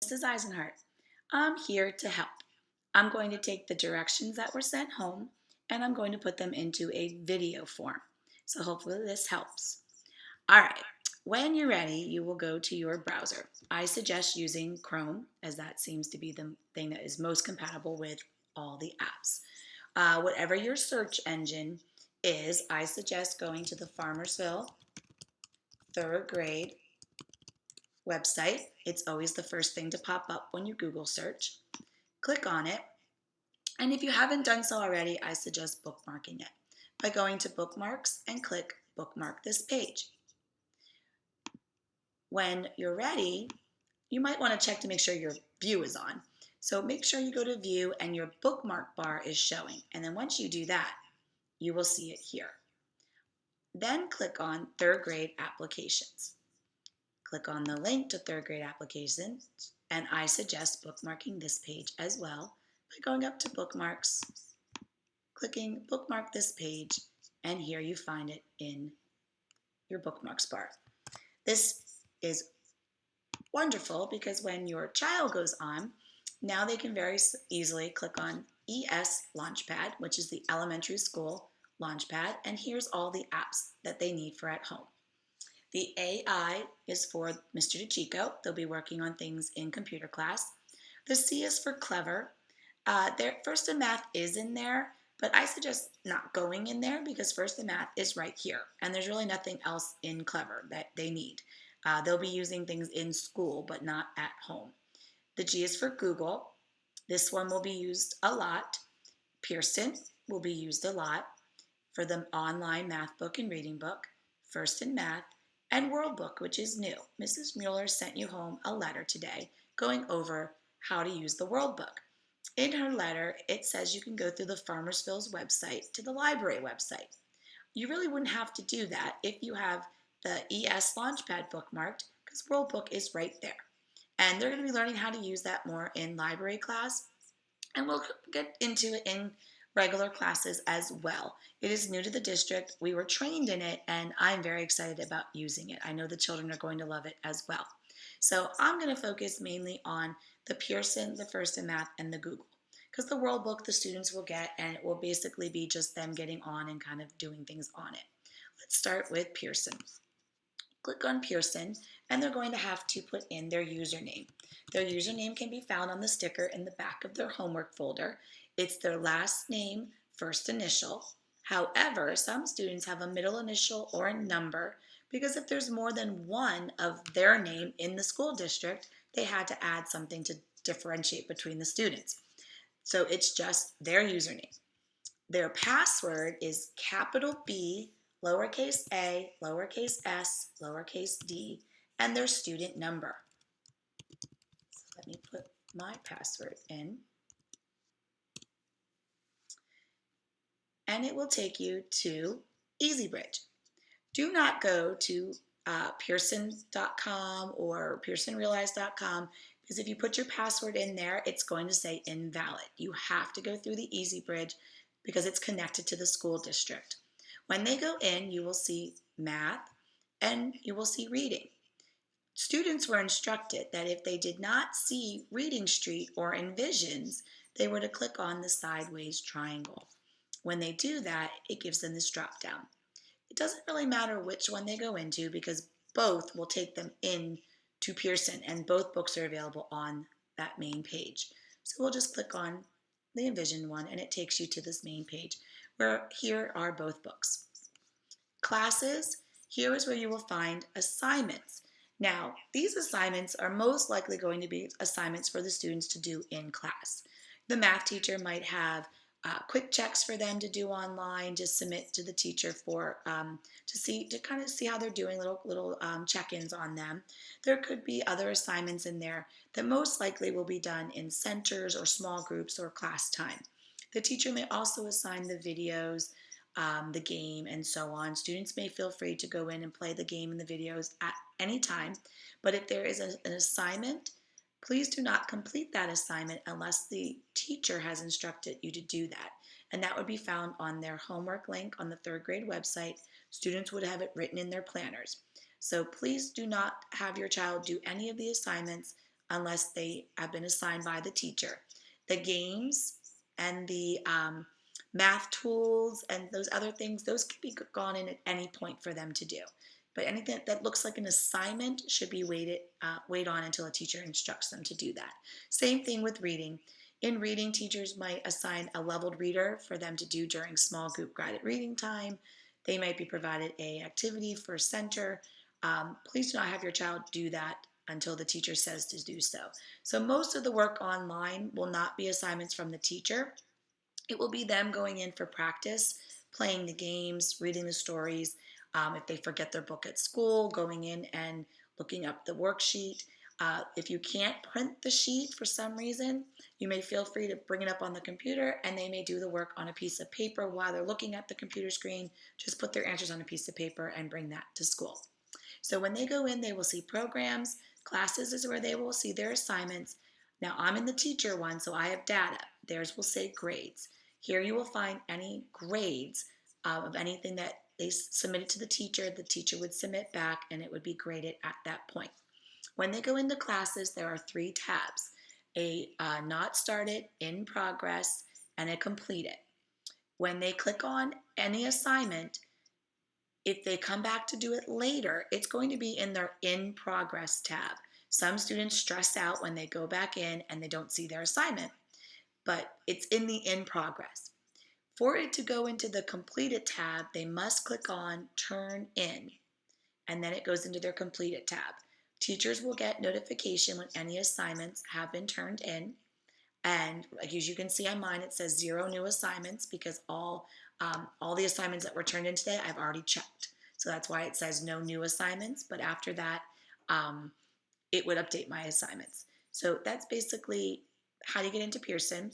Mrs. Eisenhart. I'm here to help. I'm going to take the directions that were sent home and I'm going to put them into a video form. So hopefully this helps. All right, when you're ready, you will go to your browser. I suggest using Chrome as that seems to be the thing that is most compatible with all the apps. Whatever your search engine is, I suggest going to the Farmersville third grade website. It's always the first thing to pop up when you Google search. Click on it, and if you haven't done so already, I suggest bookmarking it by going to bookmarks and click bookmark this page. When you're ready, you might want to check to make sure your view is on. So make sure you go to view and your bookmark bar is showing. And then once you do that, you will see it here. Then click on third grade applications. Click on the link to third grade applications, and I suggest bookmarking this page as well by going up to bookmarks, clicking bookmark this page, and here you find it in your bookmarks bar. This is wonderful because when your child goes on, now they can very easily click on ES Launchpad, which is the elementary school Launchpad, and here's all the apps that they need for at home. The AI is for Mr. DeChico. They'll be working on things in computer class. The C is for clever. Their first in math is in there, but I suggest not going in there because first in math is right here, and there's really nothing else in clever that they need. They'll be using things in school, but not at home. The G is for Google. This one will be used a lot. Pearson will be used a lot for the online math book and reading book, first in math, and World Book, which is new. Mrs. Mueller sent you home a letter today going over how to use the World Book. In her letter, it says you can go through the Farmersville's website to the library website. You really wouldn't have to do that if you have the ES Launchpad bookmarked because World Book is right there. And they're going to be learning how to use that more in library class, and we'll get into it in regular classes as well. It is new to the district. We were trained in it, and I'm very excited about using it. I know the children are going to love it as well. So I'm going to focus mainly on the Pearson, the First in Math, and the Google, because the World Book the students will get, and it will basically be just them getting on and kind of doing things on it. Let's start with Pearson. Click on Pearson, and they're going to have to put in their username. Their username can be found on the sticker in the back of their homework folder. It's their last name, first initial. However, some students have a middle initial or a number because if there's more than one of their name in the school district, they had to add something to differentiate between the students. So it's just their username. Their password is capital B, lowercase a, lowercase s, lowercase d, and their student number. So let me put my password in. And it will take you to EasyBridge. Do not go to Pearson.com or PearsonRealize.com because if you put your password in there, it's going to say invalid. You have to go through the EasyBridge because it's connected to the school district. When they go in, you will see math and you will see reading. Students were instructed that if they did not see Reading Street or Envisions, they were to click on the sideways triangle. When they do that, it gives them this drop down. It doesn't really matter which one they go into because both will take them in to Pearson and both books are available on that main page. So we'll just click on the Envision one and it takes you to this main page where here are both books. Classes, here is where you will find assignments. Now, these assignments are most likely going to be assignments for the students to do in class. The math teacher might have quick checks for them to do online, just submit to the teacher for to kind of see how they're doing, little check-ins on them. There could be other assignments in there that most likely will be done in centers or small groups or class time. The teacher may also assign the videos, the game, and so on. Students may feel free to go in and play the game and the videos at any time, but if there is an assignment, please do not complete that assignment unless the teacher has instructed you to do that. And that would be found on their homework link on the third grade website. Students would have it written in their planners. So please do not have your child do any of the assignments unless they have been assigned by the teacher. The games and the math tools and those other things, those can be gone in at any point for them to do. But anything that looks like an assignment should be wait on until a teacher instructs them to do that. Same thing with reading. In reading, teachers might assign a leveled reader for them to do during small group guided reading time. They might be provided an activity for center. Please do not have your child do that until the teacher says to do so. So most of the work online will not be assignments from the teacher. It will be them going in for practice, playing the games, reading the stories. If they forget their book at school, going in and looking up the worksheet. If you can't print the sheet for some reason, you may feel free to bring it up on the computer, and they may do the work on a piece of paper while they're looking at the computer screen. Just put their answers on a piece of paper and bring that to school. So when they go in, they will see programs. Classes is where they will see their assignments. Now I'm in the teacher one, so I have data. Theirs will say grades. Here you will find any grades of anything that they submitted to the teacher would submit back, and it would be graded at that point. When they go into classes, there are 3 tabs: a not started, in progress, and a completed. When they click on any assignment, if they come back to do it later, it's going to be in their in progress tab. Some students stress out when they go back in and they don't see their assignment, but it's in the in progress. For it to go into the completed tab, they must click on turn in, and then it goes into their completed tab. Teachers will get notification when any assignments have been turned in. And as you can see on mine, it says 0 new assignments because all the assignments that were turned in today, I've already checked. So that's why it says no new assignments. But after that, it would update my assignments. So that's basically how to get into Pearson.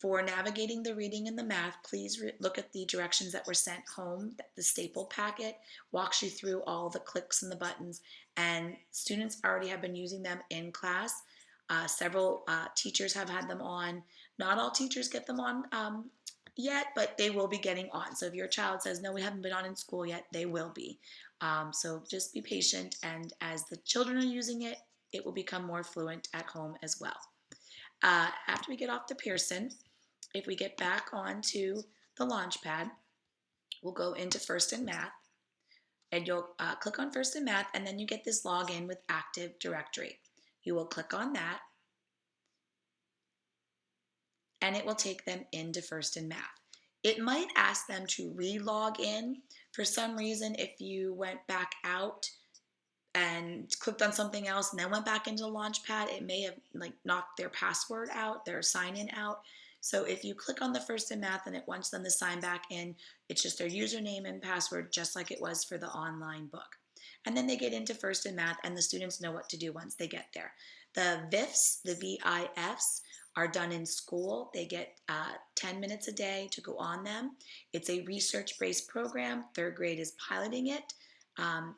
For navigating the reading and the math, please look at the directions that were sent home. The staple packet walks you through all the clicks and the buttons, and students already have been using them in class. Several teachers have had them on. Not all teachers get them on yet, but they will be getting on. So if your child says, no, we haven't been on in school yet, they will be. So just be patient, and as the children are using it, it will become more fluent at home as well. After we get off to Pearson, if we get back onto the Launchpad, we'll go into First in Math, and you'll click on First in Math, and then you get this login with Active Directory. You will click on that, and it will take them into First in Math. It might ask them to re-log in. For some reason, if you went back out and clicked on something else and then went back into the Launchpad, it may have knocked their password out, their sign-in out. So if you click on the First in Math and it wants them to sign back in, it's just their username and password, just like it was for the online book. And then they get into First in Math, and the students know what to do once they get there. The VIFs, the VIFs, are done in school. They get 10 minutes a day to go on them. It's a research-based program. 3rd grade is piloting it.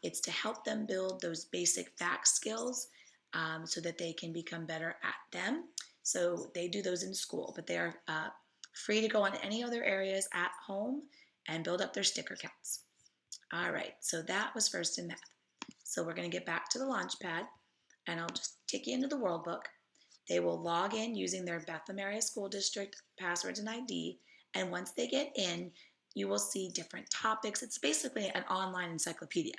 It's to help them build those basic fact skills so that they can become better at them. So they do those in school, but they are free to go on any other areas at home and build up their sticker counts. All right, so that was First in Math. So we're going to get back to the Launchpad, and I'll just take you into the World Book. They will log in using their Bethlehem Area School District passwords and ID, and once they get in, you will see different topics. It's basically an online encyclopedia.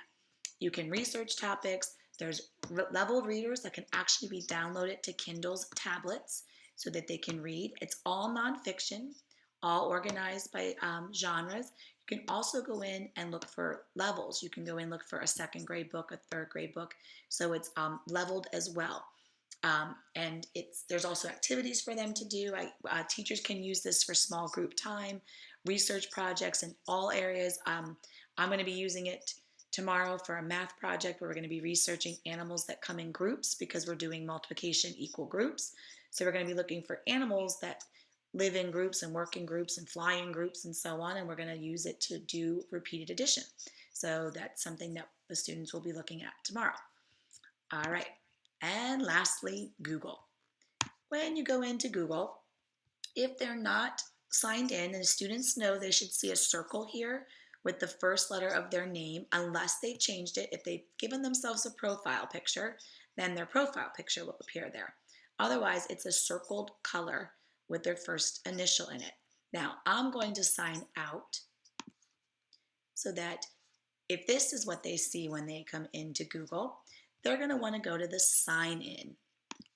You can research topics. There's level readers that can actually be downloaded to Kindle's tablets so that they can read. It's all nonfiction, all organized by genres. You can also go in and look for levels. You can go in and look for a 2nd grade book, a 3rd grade book. So it's leveled as well. And there's also activities for them to do. Teachers can use this for small group time, research projects in all areas. I'm going to be using it tomorrow for a math project where we're going to be researching animals that come in groups because we're doing multiplication equal groups. So we're going to be looking for animals that live in groups and work in groups and fly in groups and so on, and we're going to use it to do repeated addition. So that's something that the students will be looking at tomorrow. All right. And lastly, Google. When you go into Google, if they're not signed in, and students know they should see a circle here with the first letter of their name, unless they've changed it. If they've given themselves a profile picture, then their profile picture will appear there. Otherwise, it's a circled color with their first initial in it. Now, I'm going to sign out so that if this is what they see when they come into Google, they're going to want to go to the sign in.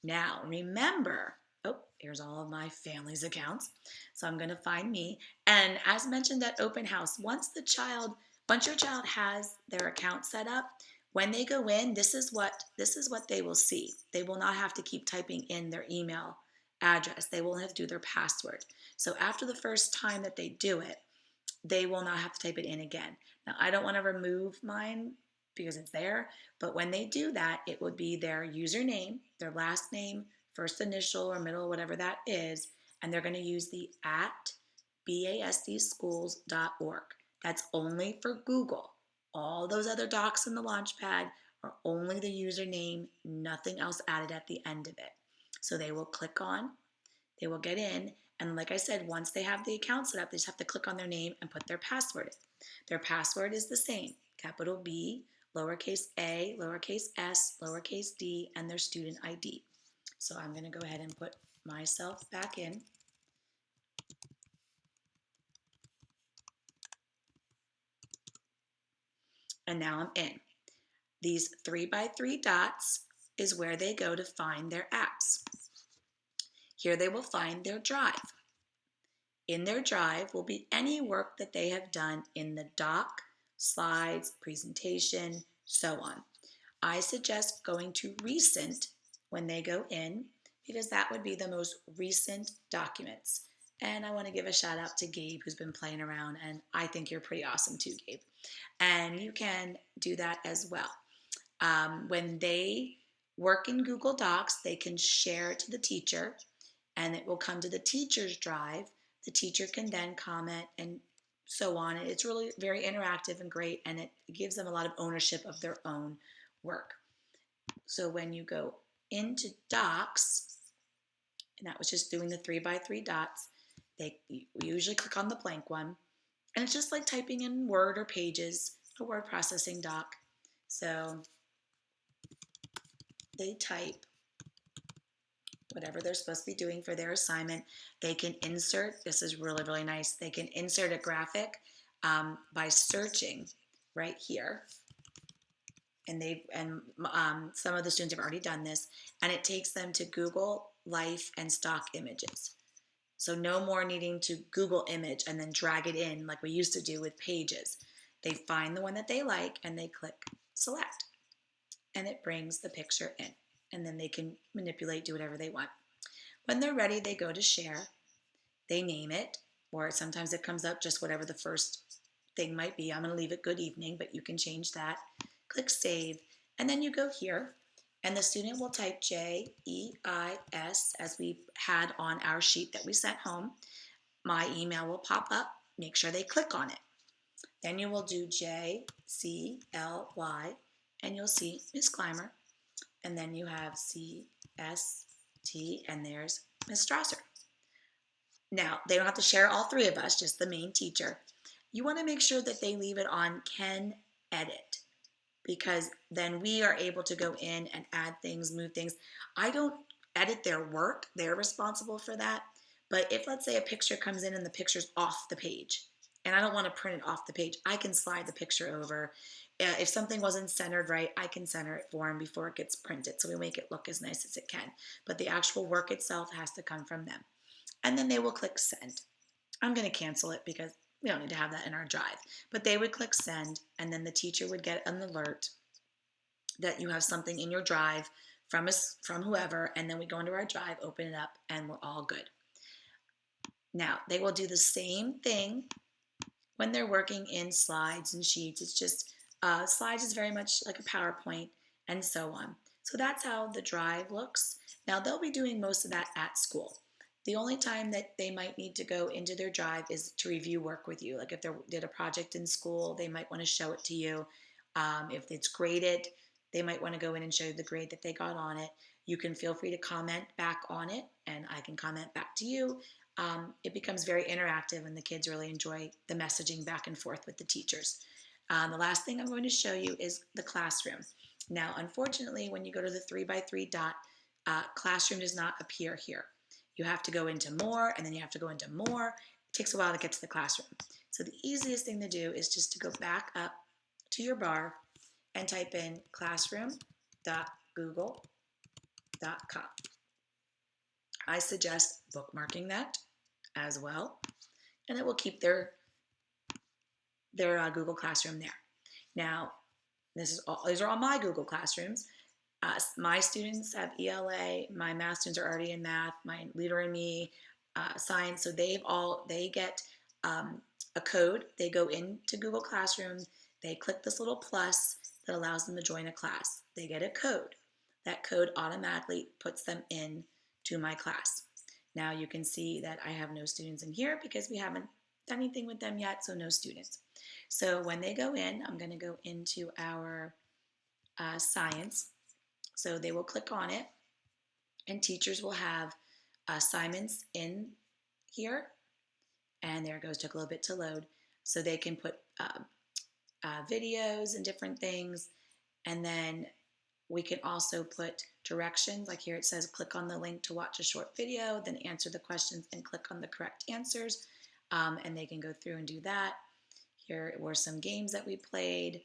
Now, remember, oh, here's all of my family's accounts. So I'm going to find me. And as mentioned at open house, once your child has their account set up, when they go in, this is what they will see. They will not have to keep typing in their email address. They will have to do their password. So after the first time that they do it, they will not have to type it in again. Now, I don't want to remove mine because it's there, but when they do that, it would be their username, their last name, first initial or middle, whatever that is, and they're going to use the @basdschools.org. That's only for Google. All those other docs in the Launchpad are only the username, nothing else added at the end of it. So they will they will get in, and like I said, once they have the account set up, they just have to click on their name and put their password in. Their password is the same, capital B, lowercase a, lowercase s, lowercase d, and their student ID. So I'm going to go ahead and put myself back in. And now I'm in. These 3x3 dots is where they go to find their apps. Here they will find their drive. In their drive will be any work that they have done in the doc, slides, presentation, so on. I suggest going to recent when they go in because that would be the most recent documents. And I want to give a shout out to Gabe who's been playing around, and I think you're pretty awesome too, Gabe. And you can do that as well. When they work in Google Docs, they can share it to the teacher and it will come to the teacher's drive. The teacher can then comment and so on. It's really very interactive and great, and it gives them a lot of ownership of their own work. So when you go into Docs, and that was just doing the 3x3 dots, we usually click on the blank one, and it's just like typing in Word or Pages, a word processing doc. So they type whatever they're supposed to be doing for their assignment. They can insert, this is really, really nice, they can insert a graphic by searching right here. And some of the students have already done this, and it takes them to Google Life and stock images. So no more needing to Google image and then drag it in like we used to do with Pages. They find the one that they like and they click select, and it brings the picture in, and then they can manipulate, do whatever they want. When they're ready, they go to share, they name it, or sometimes it comes up just whatever the first thing might be. I'm going to leave it good evening, but you can change that. Click save, and then you go here, and the student will type JEIS as we had on our sheet that we sent home. My email will pop up. Make sure they click on it. Then you will do JCLY, and you'll see Miss Clymer, and then you have CST, and there's Miss Strasser. Now, they don't have to share all three of us, just the main teacher. You want to make sure that they leave it on Can Edit, because then we are able to go in and add things, move things. I don't edit their work. They're responsible for that. But if, let's say, a picture comes in and the picture's off the page, and I don't want to print it off the page, I can slide the picture over. If something wasn't centered right, I can center it for them before it gets printed, so we make it look as nice as it can. But the actual work itself has to come from them. And then they will click send. I'm going to cancel it because we don't need to have that in our drive. But they would click send, and then the teacher would get an alert that you have something in your drive from whoever, and then we go into our drive, open it up, and we're all good. Now, they will do the same thing when they're working in slides and sheets. It's just slides is very much like a PowerPoint and so on. So that's how the drive looks. Now, they'll be doing most of that at school. The only time that they might need to go into their drive is to review work with you. Like if they did a project in school, they might want to show it to you. If it's graded, they might want to go in and show you the grade that they got on it. You can feel free to comment back on it, and I can comment back to you. It becomes very interactive, and the kids really enjoy the messaging back and forth with the teachers. The last thing I'm going to show you is the classroom. Now, unfortunately, when you go to the 3x3 dot, classroom does not appear here. You have to go into more, and then you have to go into more. It takes a while to get to the classroom. So the easiest thing to do is just to go back up to your bar and type in classroom.google.com. I suggest bookmarking that as well, and it will keep their Google Classroom there. Now, these are all my Google Classrooms. My students have ELA. My math students are already in math. My leader and me, science. So they get a code. They go into Google Classroom. They click this little plus that allows them to join a class. They get a code. That code automatically puts them in to my class. Now you can see that I have no students in here because we haven't done anything with them yet, so no students. So when they go in, I'm going to go into our science. So they will click on it, and teachers will have assignments in here. And there it goes, took a little bit to load. So they can put videos and different things. And then we can also put directions. Like here it says, click on the link to watch a short video, then answer the questions and click on the correct answers. And they can go through and do that. Here were some games that we played.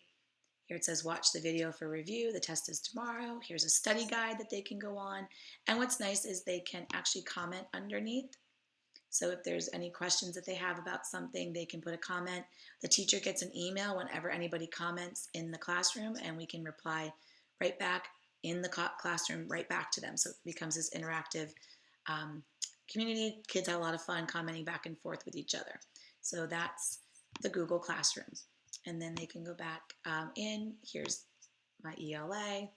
Here it says, watch the video for review. The test is tomorrow. Here's a study guide that they can go on. And what's nice is they can actually comment underneath. So if there's any questions that they have about something, they can put a comment. The teacher gets an email whenever anybody comments in the classroom, and we can reply right back in the classroom, right back to them. So it becomes this interactive community. Kids have a lot of fun commenting back and forth with each other. So that's the Google Classroom. And then they can go back in. Here's my ELA.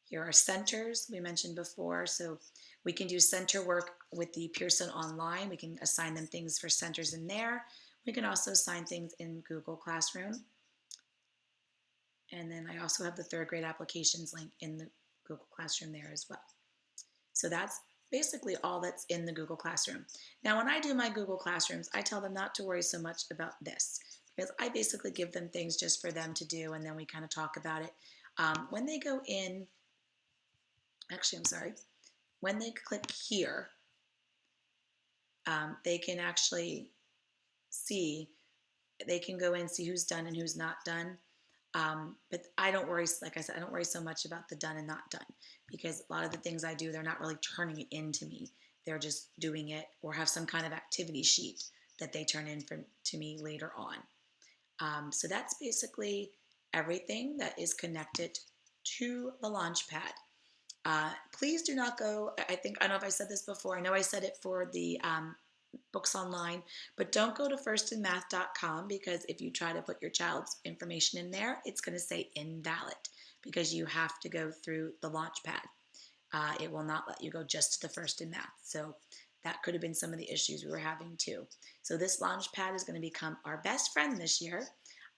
Here are centers we mentioned before. So we can do center work with the Pearson Online. We can assign them things for centers in there. We can also assign things in Google Classroom. And then I also have the third grade applications link in the Google Classroom there as well. So that's basically all that's in the Google Classroom. Now, when I do my Google Classrooms, I tell them not to worry so much about this, because I basically give them things just for them to do, and then we kind of talk about it. When they go in, when they click here, they can actually see, they can go in and see who's done and who's not done. But I don't worry, like I said, I don't worry so much about the done and not done, because a lot of the things I do, they're not really turning it into me. They're just doing it, or have some kind of activity sheet that they turn in to me later on. So that's basically everything that is connected to the Launchpad. Please do not go, I don't know if I said this before. I know I said it for the books online, but don't go to firstinmath.com, because if you try to put your child's information in there, it's going to say invalid, because you have to go through the Launchpad. It will not let you go just to the First in Math. So that could have been some of the issues we were having too. So this Launchpad is going to become our best friend this year.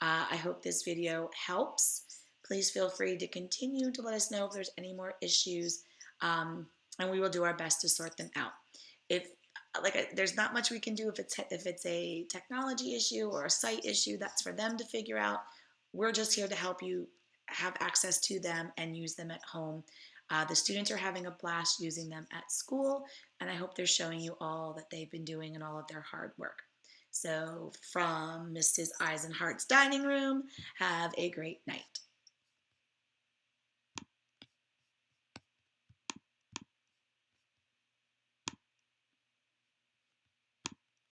I hope this video helps. Please feel free to continue to let us know if there's any more issues, and we will do our best to sort them out. There's not much we can do if it's a technology issue or a site issue. That's for them to figure out. We're just here to help you have access to them and use them at home. The students are having a blast using them at school, and I hope they're showing you all that they've been doing and all of their hard work. So from Mrs. Eisenhart's dining room, have a great night.